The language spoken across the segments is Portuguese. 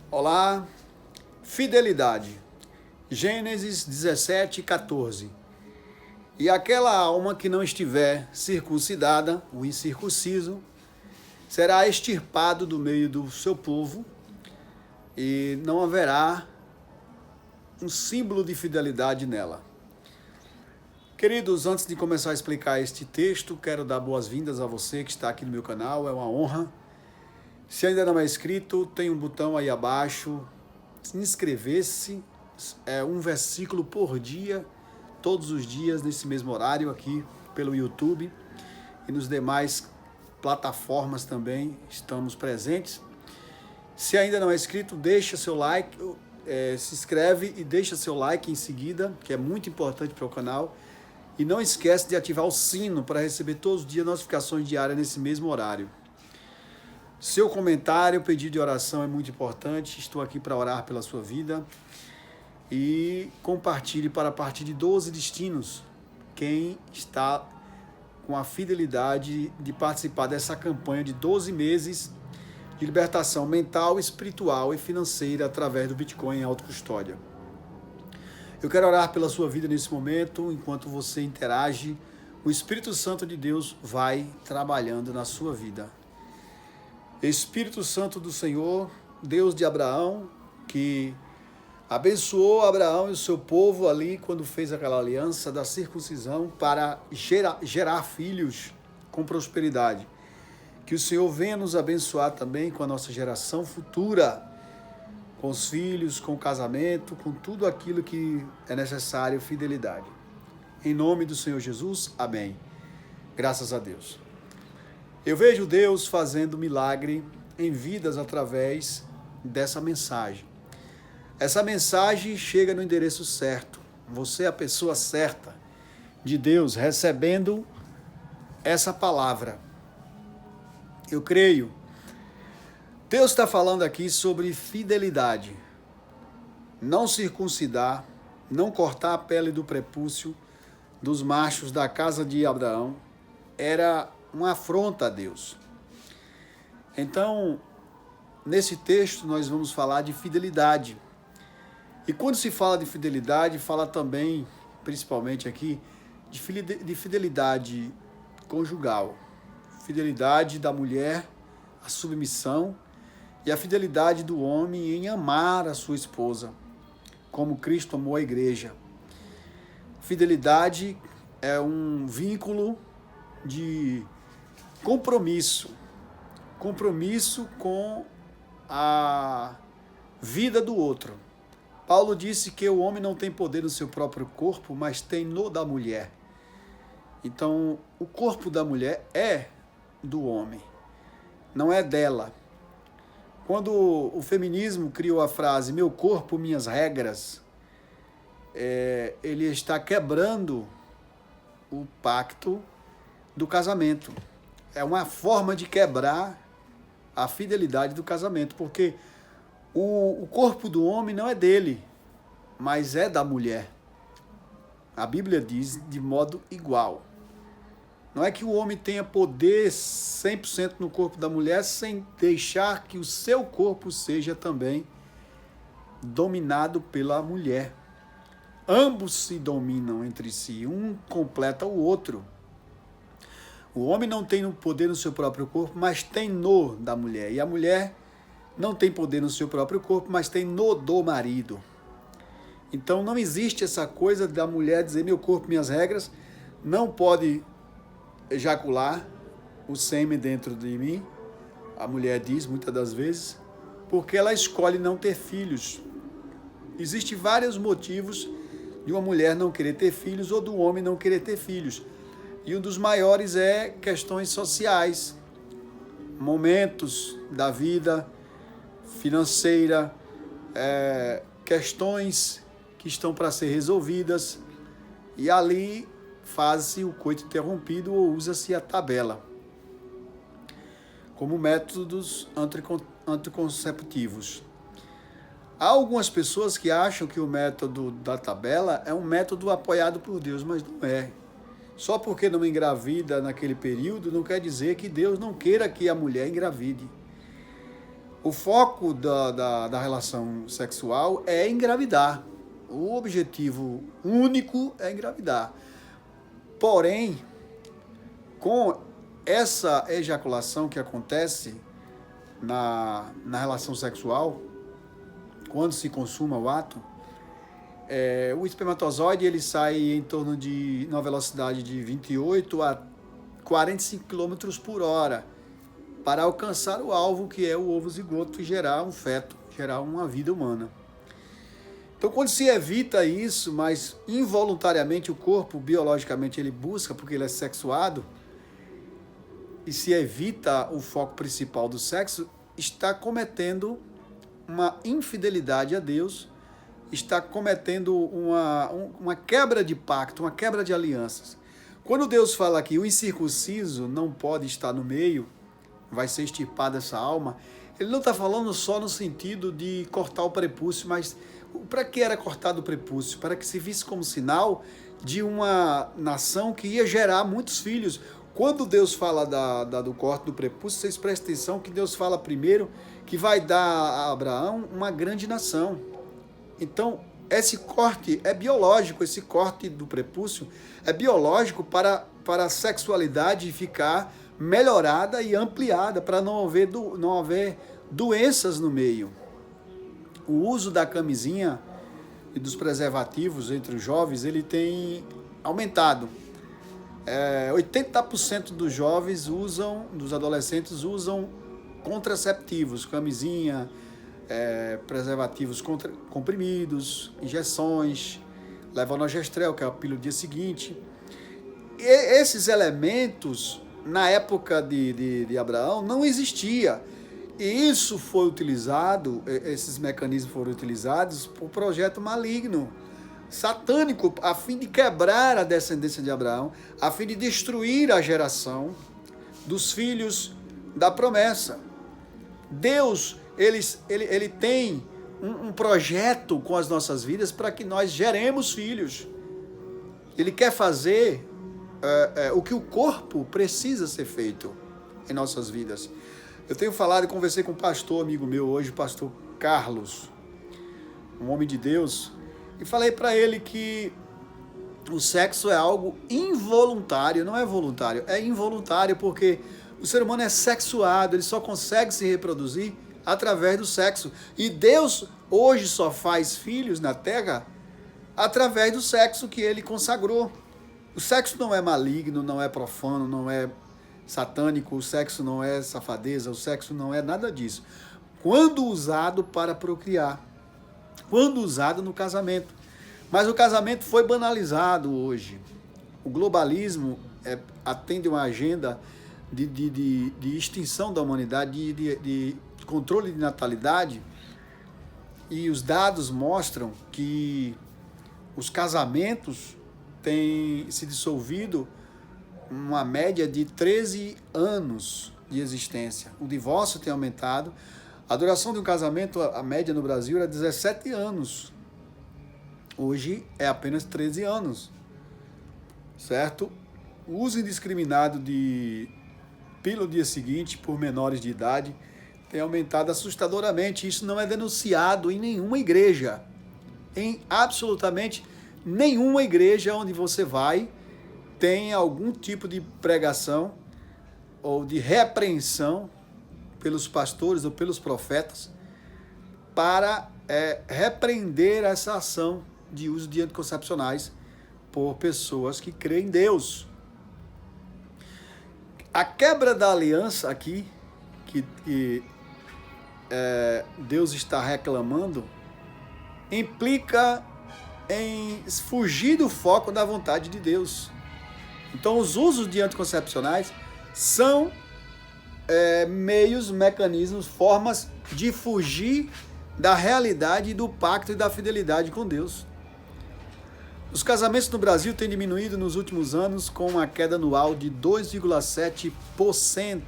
Olá, fidelidade. Gênesis 17:14. E aquela alma que não estiver circuncidada, o incircunciso, será extirpado do meio do seu povo, e não haverá um símbolo de fidelidade nela. Queridos, antes de começar a explicar este texto, quero dar boas-vindas a você que está aqui no meu canal, é uma honra. Se ainda não é inscrito, tem um botão aí abaixo, inscrever-se, é um versículo por dia, todos os dias, nesse mesmo horário aqui pelo YouTube e nos demais plataformas também estamos presentes. Se ainda não é inscrito, deixa seu like, se inscreve e deixa seu like em seguida, que é muito importante para o canal. E não esquece de ativar o sino para receber todos os dias notificações diárias nesse mesmo horário. Seu comentário, pedido de oração é muito importante. Estou aqui para orar pela sua vida. E compartilhe para a partir de 12 destinos quem está com a fidelidade de participar dessa campanha de 12 meses de libertação mental, espiritual e financeira através do Bitcoin em autocustódia. Eu quero orar pela sua vida nesse momento, enquanto você interage, o Espírito Santo de Deus vai trabalhando na sua vida. Espírito Santo do Senhor, Deus de Abraão, que abençoou Abraão e o seu povo ali quando fez aquela aliança da circuncisão para gerar filhos com prosperidade. Que o Senhor venha nos abençoar também com a nossa geração futura, com os filhos, com o casamento, com tudo aquilo que é necessário, fidelidade. Em nome do Senhor Jesus, amém. Graças a Deus. Eu vejo Deus fazendo milagre em vidas através dessa mensagem. Essa mensagem chega no endereço certo. Você é a pessoa certa de Deus recebendo essa palavra. Eu creio. Deus está falando aqui sobre fidelidade. Não circuncidar, não cortar a pele do prepúcio dos machos da casa de Abraão era uma afronta a Deus. Então, nesse texto nós vamos falar de fidelidade. E quando se fala de fidelidade, fala também, principalmente aqui, de fidelidade conjugal. Fidelidade da mulher, a submissão, e a fidelidade do homem em amar a sua esposa, como Cristo amou a igreja. Fidelidade é um vínculo de compromisso com a vida do outro. Paulo disse que o homem não tem poder no seu próprio corpo, mas tem no da mulher. Então, o corpo da mulher é do homem, não é dela. Quando o feminismo criou a frase meu corpo, minhas regras, ele está quebrando o pacto do casamento. É uma forma de quebrar a fidelidade do casamento, porque o corpo do homem não é dele, mas é da mulher. A Bíblia diz de modo igual. Não é que o homem tenha poder 100% no corpo da mulher sem deixar que o seu corpo seja também dominado pela mulher. Ambos se dominam entre si, um completa o outro. O homem não tem poder no seu próprio corpo, mas tem no da mulher. E a mulher não tem poder no seu próprio corpo, mas tem no do marido. Então não existe essa coisa da mulher dizer meu corpo, minhas regras, não pode ejacular o sêmen dentro de mim, a mulher diz muitas das vezes, porque ela escolhe não ter filhos. Existem vários motivos de uma mulher não querer ter filhos ou do homem não querer ter filhos. E um dos maiores é questões sociais, momentos da vida financeira, questões que estão para ser resolvidas, e ali faz-se o coito interrompido ou usa-se a tabela como métodos anticonceptivos. Há algumas pessoas que acham que o método da tabela é um método apoiado por Deus, mas não é. Só porque não engravida naquele período, não quer dizer que Deus não queira que a mulher engravide. O foco da relação sexual é engravidar. O objetivo único é engravidar. Porém, com essa ejaculação que acontece na relação sexual, quando se consuma o ato, o espermatozoide ele sai em torno de uma velocidade de 28 a 45 km por hora para alcançar o alvo, que é o ovo zigoto, e gerar um feto, gerar uma vida humana. Então, quando se evita isso, mas involuntariamente o corpo, biologicamente, ele busca, porque ele é sexuado, e se evita o foco principal do sexo, está cometendo uma infidelidade a Deus, está cometendo uma quebra de pacto, uma quebra de alianças. Quando Deus fala que o incircunciso não pode estar no meio, vai ser extirpada essa alma, ele não está falando só no sentido de cortar o prepúcio, mas para que era cortado o prepúcio? Para que se visse como sinal de uma nação que ia gerar muitos filhos. Quando Deus fala do corte do prepúcio, vocês prestem atenção que Deus fala primeiro que vai dar a Abraão uma grande nação. Então, esse corte é biológico, esse corte do prepúcio é biológico para a sexualidade ficar melhorada e ampliada, para não haver doenças no meio. O uso da camisinha e dos preservativos entre os jovens, ele tem aumentado. 80% dos jovens dos adolescentes usam contraceptivos, camisinha, preservativos comprimidos, injeções, levonorgestrel, que é a pílula do dia seguinte. E esses elementos, na época de Abraão, não existia. E isso foi utilizado, esses mecanismos foram utilizados por projeto maligno, satânico, a fim de quebrar a descendência de Abraão, a fim de destruir a geração dos filhos da promessa. Deus, ele tem um projeto com as nossas vidas para que nós geremos filhos. Ele quer fazer o que o corpo precisa ser feito em nossas vidas. Eu tenho falado e conversei com um pastor amigo meu hoje, o pastor Carlos, um homem de Deus, e falei para ele que o sexo é algo involuntário, não é voluntário, é involuntário, porque o ser humano é sexuado, ele só consegue se reproduzir através do sexo. E Deus hoje só faz filhos na terra através do sexo que ele consagrou. O sexo não é maligno, não é profano, não é satânico, o sexo não é safadeza, o sexo não é nada disso. Quando usado para procriar, quando usado no casamento. Mas o casamento foi banalizado hoje. O globalismo atende uma agenda de extinção da humanidade, de controle de natalidade, e os dados mostram que os casamentos têm se dissolvido uma média de 13 anos de existência. O divórcio tem aumentado. A duração de um casamento, a média no Brasil, era 17 anos. Hoje é apenas 13 anos. Certo? O uso indiscriminado de pílula no dia seguinte por menores de idade tem aumentado assustadoramente. Isso não é denunciado em nenhuma igreja. Em absolutamente nenhuma igreja onde você vai tem algum tipo de pregação ou de repreensão pelos pastores ou pelos profetas para repreender essa ação de uso de anticoncepcionais por pessoas que creem em Deus. A quebra da aliança aqui, que Deus está reclamando, implica em fugir do foco da vontade de Deus. Então, os usos de anticoncepcionais são meios, mecanismos, formas de fugir da realidade do pacto e da fidelidade com Deus. Os casamentos no Brasil têm diminuído nos últimos anos com uma queda anual de 2,7%.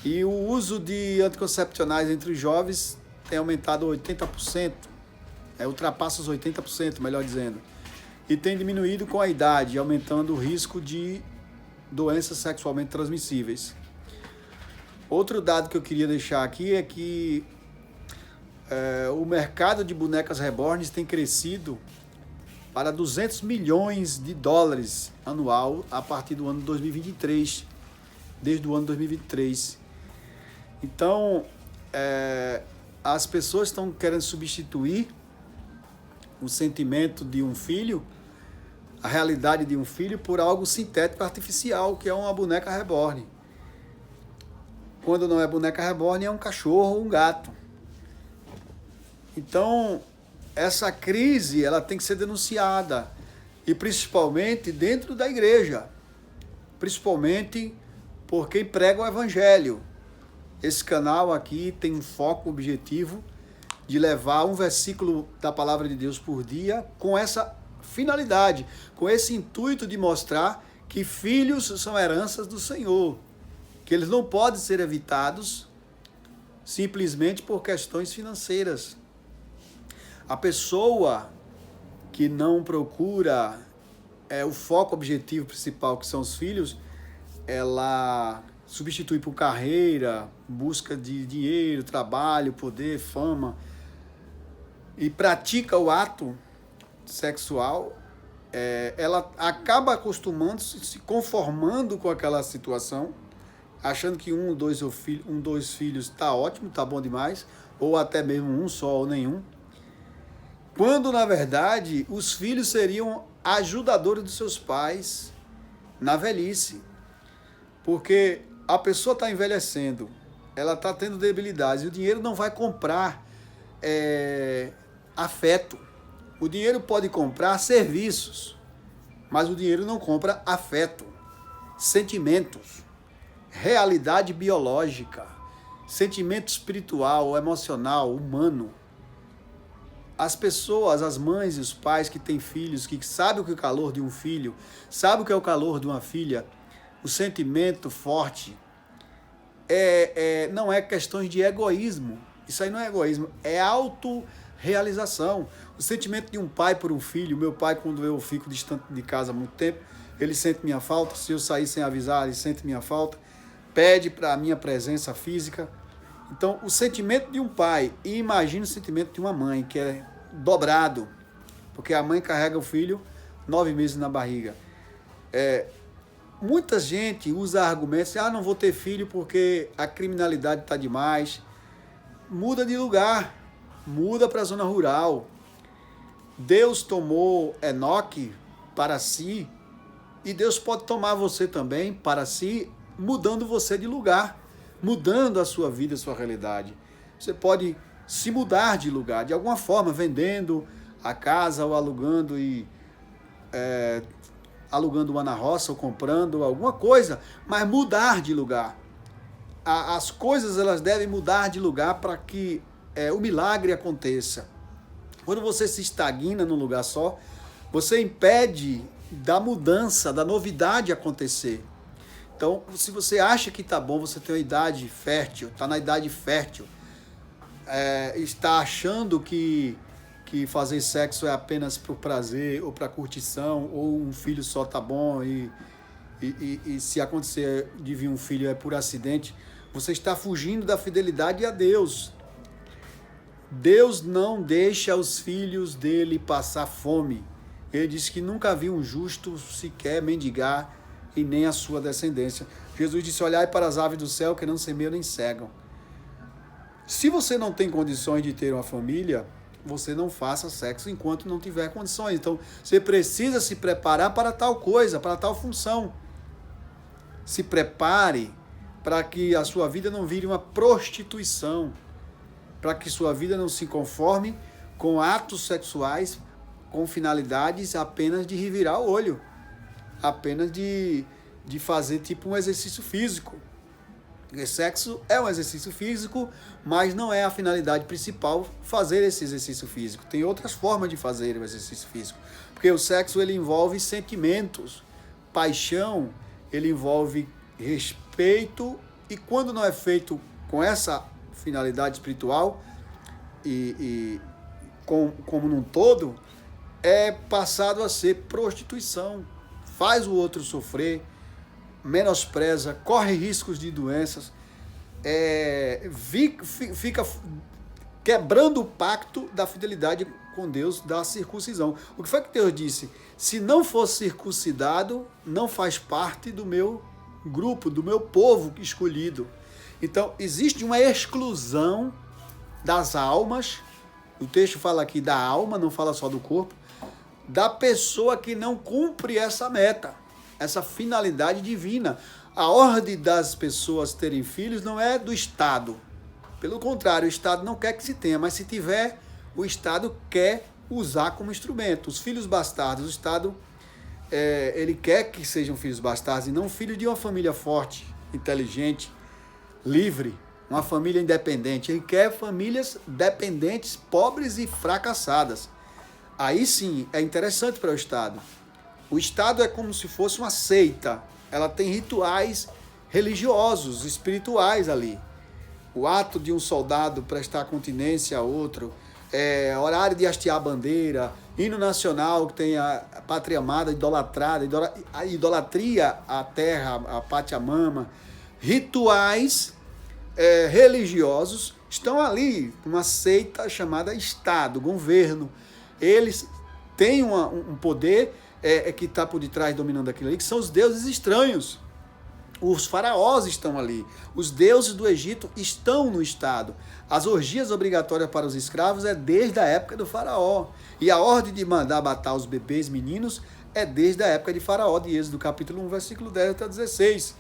E o uso de anticoncepcionais entre os jovens tem aumentado 80%. Ultrapassa os 80%, melhor dizendo. E tem diminuído com a idade, aumentando o risco de doenças sexualmente transmissíveis. Outro dado que eu queria deixar aqui é que o mercado de bonecas reborns tem crescido para 200 milhões de dólares anual a partir do ano 2023, desde o ano 2023. Então, as pessoas estão querendo substituir o sentimento de um filho, a realidade de um filho, por algo sintético artificial, que é uma boneca reborn. Quando não é boneca reborn, é um cachorro ou um gato. Então, essa crise ela tem que ser denunciada, e principalmente dentro da igreja, principalmente por quem prega o evangelho. Esse canal aqui tem um foco objetivo de levar um versículo da palavra de Deus por dia com essa finalidade, com esse intuito de mostrar que filhos são heranças do Senhor, que eles não podem ser evitados simplesmente por questões financeiras. A pessoa que não procura o foco objetivo principal, que são os filhos, ela substitui por carreira, busca de dinheiro, trabalho, poder, fama, e pratica o ato sexual, ela acaba acostumando-se, se conformando com aquela situação, achando que dois filhos está ótimo, está bom demais, ou até mesmo um só ou nenhum, quando na verdade os filhos seriam ajudadores dos seus pais na velhice, porque a pessoa está envelhecendo, ela está tendo debilidades, e o dinheiro não vai comprar afeto. O dinheiro pode comprar serviços, mas o dinheiro não compra afeto, sentimentos, realidade biológica, sentimento espiritual, emocional, humano. As pessoas, as mães e os pais que têm filhos, que sabem o que é o calor de um filho, sabem o que é o calor de uma filha, o sentimento forte, não é questões de egoísmo. Isso aí não é egoísmo, é autorrealização. O sentimento de um pai por um filho. Meu pai, quando eu fico distante de casa há muito tempo, ele sente minha falta. Se eu sair sem avisar, ele sente minha falta, pede para a minha presença física. Então, o sentimento de um pai, e imagine o sentimento de uma mãe, que é dobrado, porque a mãe carrega o filho 9 meses na barriga. Muita gente usa argumentos, não vou ter filho porque a criminalidade está demais. Muda de lugar, muda para a zona rural. Deus tomou Enoque para si, e Deus pode tomar você também para si, mudando você de lugar, mudando a sua vida, a sua realidade. Você pode se mudar de lugar, de alguma forma, vendendo a casa ou alugando alugando uma na roça ou comprando alguma coisa, mas mudar de lugar. As coisas elas devem mudar de lugar para que o milagre aconteça. Quando você se estagna num lugar só, você impede da mudança, da novidade acontecer. Então, se você acha que está bom, você tem uma idade fértil, está na idade fértil, está achando que fazer sexo é apenas por prazer, ou para curtição, ou um filho só está bom, e se acontecer de vir um filho é por acidente, você está fugindo da fidelidade a Deus. Deus não deixa os filhos dele passar fome. Ele disse que nunca viu um justo sequer mendigar, e nem a sua descendência. Jesus disse: olhai para as aves do céu, que não semeiam nem cegam. Se você não tem condições de ter uma família, você não faça sexo enquanto não tiver condições. Então, você precisa se preparar para tal coisa, para tal função. Se prepare para que a sua vida não vire uma prostituição, para que sua vida não se conforme com atos sexuais com finalidades apenas de revirar o olho, apenas de fazer tipo um exercício físico. O sexo é um exercício físico, mas não é a finalidade principal fazer esse exercício físico. Tem outras formas de fazer o exercício físico, porque o sexo ele envolve sentimentos, paixão, ele envolve respeito, e quando não é feito com essa finalidade espiritual como num todo, é passado a ser prostituição. Faz o outro sofrer, menospreza, corre riscos de doenças, fica quebrando o pacto da fidelidade com Deus, da circuncisão. O que foi que Deus disse? Se não for circuncidado, não faz parte do meu grupo, do meu povo escolhido. Então, existe uma exclusão das almas, o texto fala aqui da alma, não fala só do corpo, da pessoa que não cumpre essa meta, essa finalidade divina. A ordem das pessoas terem filhos não é do Estado. Pelo contrário, o Estado não quer que se tenha, mas se tiver, o Estado quer usar como instrumento. Os filhos bastardos, o Estado, ele quer que sejam filhos bastardos e não filhos de uma família forte, inteligente, livre, uma família independente. Ele quer famílias dependentes, pobres e fracassadas. Aí sim, é interessante para o Estado. O Estado é como se fosse uma seita. Ela tem rituais religiosos, espirituais ali. O ato de um soldado prestar continência a outro, horário de hastear a bandeira, hino nacional que tem a pátria amada, idolatrada, a idolatria à terra, a Pachamama, rituais religiosos estão ali, uma seita chamada Estado, governo. Eles têm um poder que está por detrás dominando aquilo ali, que são os deuses estranhos. Os faraós estão ali, os deuses do Egito estão no Estado. As orgias obrigatórias para os escravos é desde a época do faraó. E a ordem de mandar matar os bebês meninos é desde a época de faraó, de Êxodo, capítulo 1, versículo 10 até 16.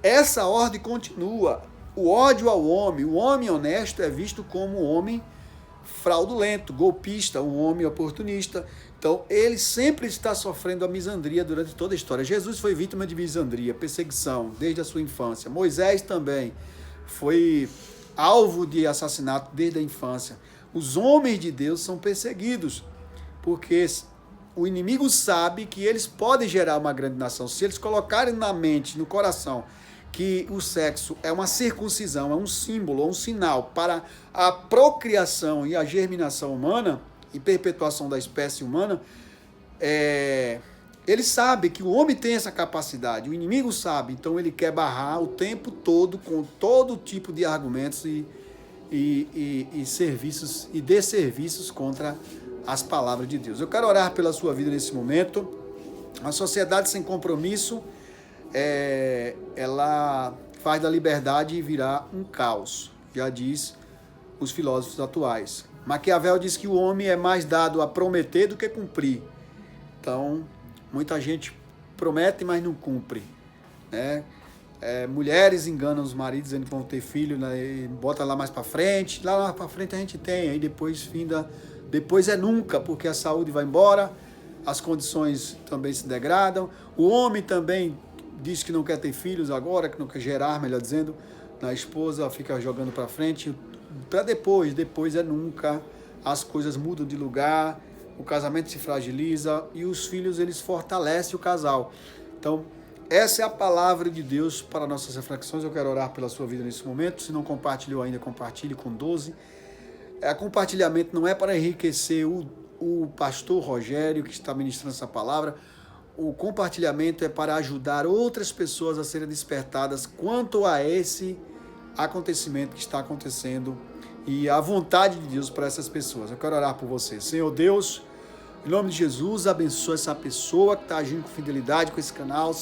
Essa ordem continua. O ódio ao homem, o homem honesto é visto como um homem fraudulento, golpista, um homem oportunista. Então, ele sempre está sofrendo a misandria durante toda a história. Jesus foi vítima de misandria, perseguição, desde a sua infância. Moisés também foi alvo de assassinato desde a infância. Os homens de Deus são perseguidos, porque o inimigo sabe que eles podem gerar uma grande nação. Se eles colocarem na mente, no coração, que o sexo é uma circuncisão, é um símbolo, é um sinal para a procriação e a germinação humana e perpetuação da espécie humana, ele sabe que o homem tem essa capacidade, o inimigo sabe, então ele quer barrar o tempo todo com todo tipo de argumentos e serviços e desserviços contra as palavras de Deus. Eu quero orar pela sua vida nesse momento. A sociedade sem compromisso, ela faz da liberdade virar um caos, já diz os filósofos atuais. Maquiavel diz que o homem é mais dado a prometer do que cumprir. Então, muita gente promete, mas não cumpre, né? Mulheres enganam os maridos dizendo que vão ter filho, né? E bota lá mais para frente. Lá para frente a gente tem, aí depois depois é nunca, porque a saúde vai embora, as condições também se degradam. O homem também diz que não quer ter filhos agora, que não quer gerar, melhor dizendo, na esposa, fica jogando para frente, para depois é nunca. As coisas mudam de lugar, o casamento se fragiliza e os filhos, eles fortalecem o casal. Então, essa é a palavra de Deus para nossas reflexões. Eu quero orar pela sua vida nesse momento. Se não compartilhou ainda, compartilhe com 12. Compartilhamento não é para enriquecer o pastor Rogério, que está ministrando essa palavra. O compartilhamento é para ajudar outras pessoas a serem despertadas quanto a esse acontecimento que está acontecendo e a vontade de Deus para essas pessoas. Eu quero orar por você. Senhor Deus, em nome de Jesus, abençoa essa pessoa que está agindo com fidelidade com esse canal.